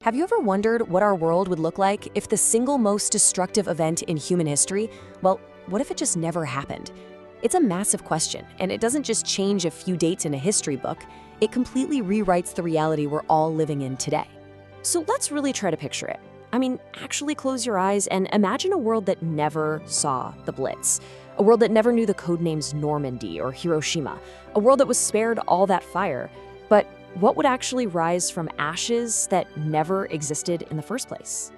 Have you ever wondered what our world would look like if the single most destructive event in human history, well, what if it just never happened? It's a massive question, and it doesn't just change a few dates in a history book, it completely rewrites the reality we're all living in today. So let's really try to picture it. Actually close your eyes and imagine a world that never saw the Blitz. A world that never knew the codenames Normandy or Hiroshima. A world that was spared all that fire. But what would actually rise from ashes that never existed in the first place?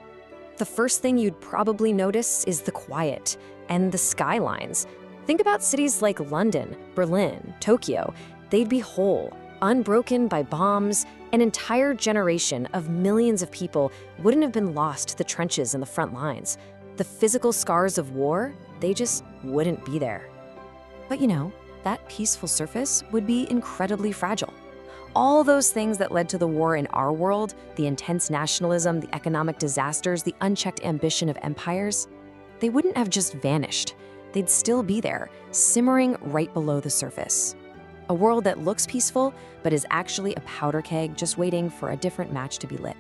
The first thing you'd probably notice is the quiet and the skylines. Think about cities like London, Berlin, Tokyo. They'd be whole, unbroken by bombs. An entire generation of millions of people wouldn't have been lost to the trenches and the front lines. The physical scars of war, they just wouldn't be there. But that peaceful surface would be incredibly fragile. All those things that led to the war in our world, the intense nationalism, the economic disasters, the unchecked ambition of empires, they wouldn't have just vanished. They'd still be there, simmering right below the surface. A world that looks peaceful, but is actually a powder keg just waiting for a different match to be lit.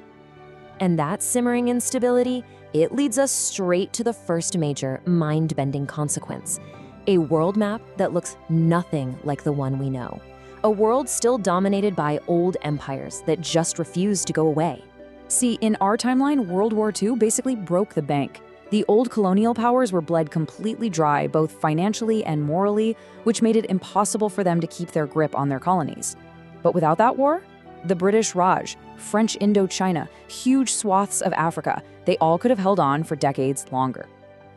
And that simmering instability, it leads us straight to the first major mind-bending consequence. A world map that looks nothing like the one we know. A world still dominated by old empires that just refuse to go away. See, in our timeline, World War II basically broke the bank. The old colonial powers were bled completely dry, both financially and morally, which made it impossible for them to keep their grip on their colonies. But without that war, the British Raj, French Indochina, huge swaths of Africa, they all could have held on for decades longer.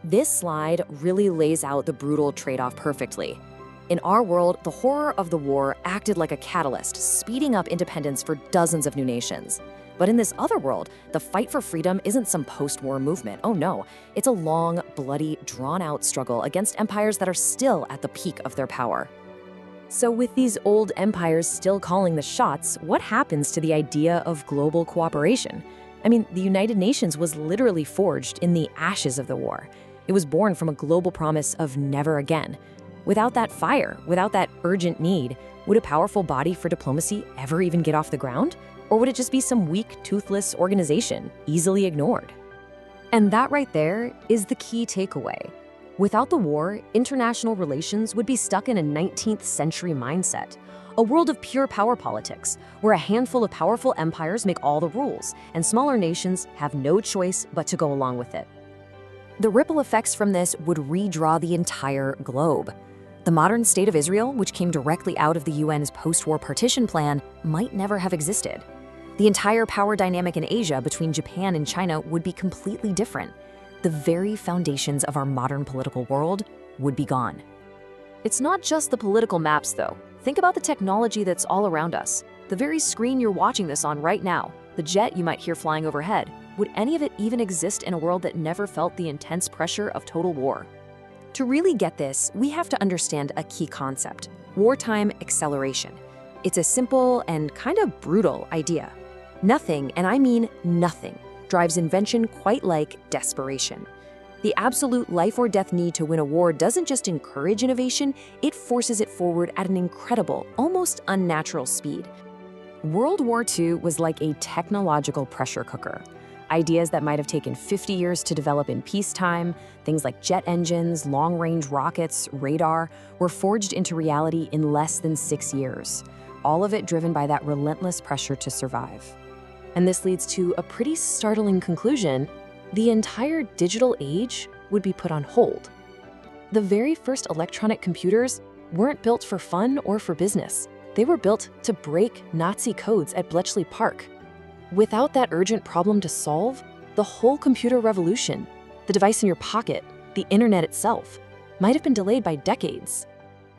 This slide really lays out the brutal trade-off perfectly. In our world, the horror of the war acted like a catalyst, speeding up independence for dozens of new nations. But in this other world, the fight for freedom isn't some post-war movement. Oh no, it's a long, bloody, drawn-out struggle against empires that are still at the peak of their power. So with these old empires still calling the shots, what happens to the idea of global cooperation? The United Nations was literally forged in the ashes of the war. It was born from a global promise of never again. Without that fire, without that urgent need, would a powerful body for diplomacy ever even get off the ground? Or would it just be some weak, toothless organization, easily ignored? And that right there is the key takeaway. Without the war, international relations would be stuck in a 19th century mindset, a world of pure power politics, where a handful of powerful empires make all the rules, and smaller nations have no choice but to go along with it. The ripple effects from this would redraw the entire globe. The modern state of Israel, which came directly out of the UN's post-war partition plan, might never have existed. The entire power dynamic in Asia between Japan and China would be completely different. The very foundations of our modern political world would be gone. It's not just the political maps, though. Think about the technology that's all around us. The very screen you're watching this on right now, the jet you might hear flying overhead, would any of it even exist in a world that never felt the intense pressure of total war? To really get this, we have to understand a key concept: wartime acceleration. It's a simple and kind of brutal idea. Nothing, and I mean nothing, drives invention quite like desperation. The absolute life or death need to win a war doesn't just encourage innovation, it forces it forward at an incredible, almost unnatural speed. World War II was like a technological pressure cooker. Ideas that might have taken 50 years to develop in peacetime, things like jet engines, long-range rockets, radar, were forged into reality in less than 6 years. All of it driven by that relentless pressure to survive. And this leads to a pretty startling conclusion: the entire digital age would be put on hold. The very first electronic computers weren't built for fun or for business. They were built to break Nazi codes at Bletchley Park. Without that urgent problem to solve, the whole computer revolution, the device in your pocket, the internet itself, might have been delayed by decades.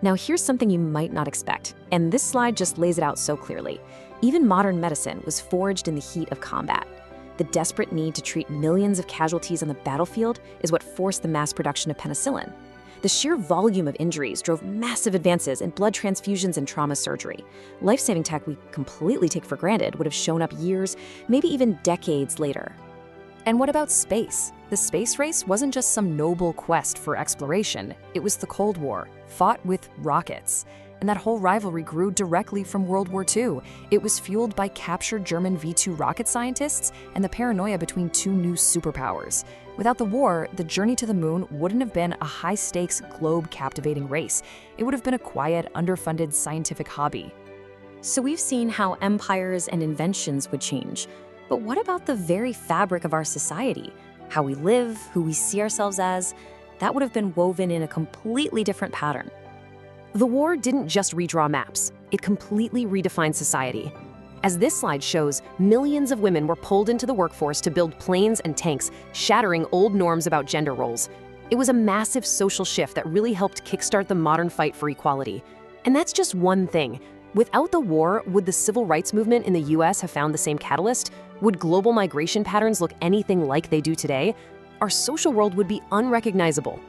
Now here's something you might not expect, and this slide just lays it out so clearly. Even modern medicine was forged in the heat of combat. The desperate need to treat millions of casualties on the battlefield is what forced the mass production of penicillin. The sheer volume of injuries drove massive advances in blood transfusions and trauma surgery. Life-saving tech we completely take for granted would have shown up years, maybe even decades later. And what about space? The space race wasn't just some noble quest for exploration. It was the Cold War, fought with rockets. And that whole rivalry grew directly from World War II. It was fueled by captured German V-2 rocket scientists and the paranoia between two new superpowers. Without the war, the journey to the moon wouldn't have been a high-stakes, globe-captivating race. It would have been a quiet, underfunded scientific hobby. So we've seen how empires and inventions would change. But what about the very fabric of our society? How we live, who we see ourselves as? That would have been woven in a completely different pattern. The war didn't just redraw maps, it completely redefined society. As this slide shows, millions of women were pulled into the workforce to build planes and tanks, shattering old norms about gender roles. It was a massive social shift that really helped kickstart the modern fight for equality. And that's just one thing. Without the war, would the civil rights movement in the US have found the same catalyst? Would global migration patterns look anything like they do today? Our social world would be unrecognizable.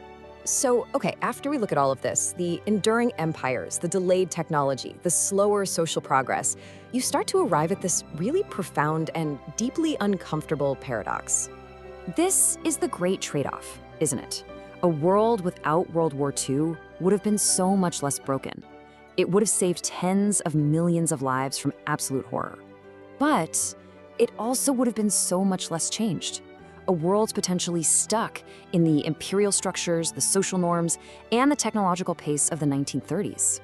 So, okay, after we look at all of this, the enduring empires, the delayed technology, the slower social progress, you start to arrive at this really profound and deeply uncomfortable paradox. This is the great trade-off, isn't it? A world without World War II would have been so much less broken. It would have saved tens of millions of lives from absolute horror. But it also would have been so much less changed. A world potentially stuck in the imperial structures, the social norms, and the technological pace of the 1930s.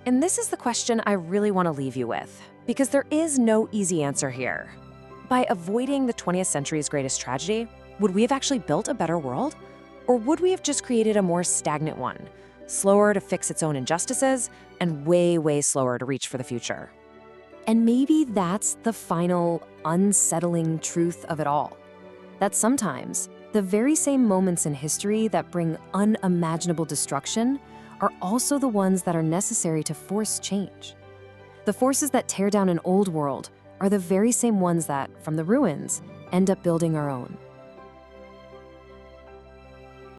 And this is the question I really want to leave you with, because there is no easy answer here. By avoiding the 20th century's greatest tragedy, would we have actually built a better world? Or would we have just created a more stagnant one, slower to fix its own injustices, and way, way slower to reach for the future? And maybe that's the final, unsettling truth of it all. That sometimes the very same moments in history that bring unimaginable destruction are also the ones that are necessary to force change. The forces that tear down an old world are the very same ones that, from the ruins, end up building our own.